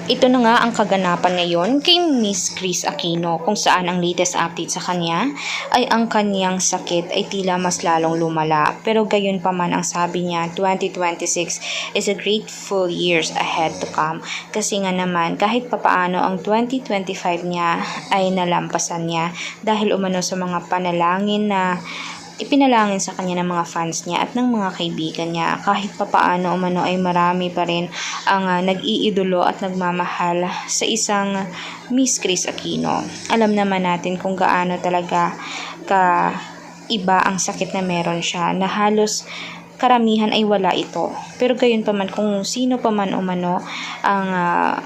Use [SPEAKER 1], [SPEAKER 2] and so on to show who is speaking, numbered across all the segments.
[SPEAKER 1] Ito na nga ang kaganapan ngayon kay Miss Kris Aquino, kung saan ang latest update sa kanya ay ang kanyang sakit ay tila mas lalong lumala. Pero gayon pa man, ang sabi niya, 2026 is a grateful years ahead to come. Kasi nga naman kahit papaano ang 2025 niya ay nalampasan niya dahil umano sa mga panalangin na ipinalangin sa kanya ng mga fans niya at ng mga kaibigan niya. Kahit papaano umano ay marami pa rin ang nag-iidolo at nagmamahal sa isang Miss Kris Aquino. Alam naman natin kung gaano talaga ka iba ang sakit na meron siya, na halos karamihan ay wala ito. Pero gayon pa man, kung sino pa man umano ang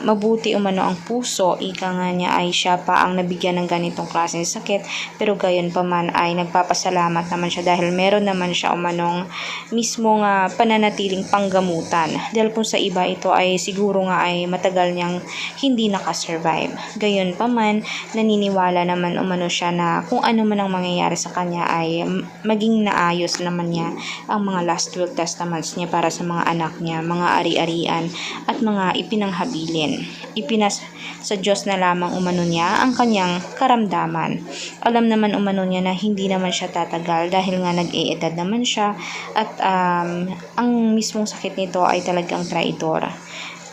[SPEAKER 1] mabuti umano ang puso, ika nga niya ay siya pa ang nabigyan ng ganitong klaseng sakit. Pero gayon pa man ay nagpapasalamat naman siya dahil meron naman siya umanong mismong pananatiling panggamutan. Dahil kung sa iba ito ay siguro nga ay matagal niyang hindi nakasurvive. Gayon pa man, naniniwala naman umano siya na kung ano man ang mangyayari sa kanya ay maging naayos naman niya ang mga last will testaments niya para sa mga anak niya, mga ari-arian at mga ipinanghabilin. Sa Diyos na lamang umano niya ang kanyang karamdaman. Alam naman umano niya na hindi naman siya tatagal dahil nga nag-e-edad naman siya at ang mismong sakit nito ay talagang traidor.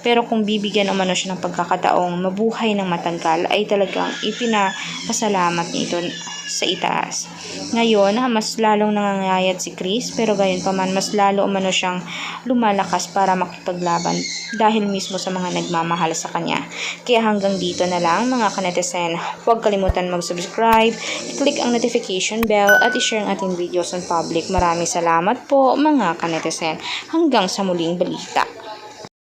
[SPEAKER 1] Pero kung bibigyan umano siya ng pagkakataong mabuhay ng matagal ay talagang ipinapasalamat niya ito sa itaas. Ngayon, mas lalong nangangayat si Kris, pero gayon pa man mas lalo umano siyang lumalakas para makipaglaban dahil mismo sa mga nagmamahal sa kanya. Kaya hanggang dito na lang mga kanetesen, huwag kalimutan mag-subscribe, i-click ang notification bell at i-share ang ating videos on public. Maraming salamat po mga kanetesen. Hanggang sa muling balita.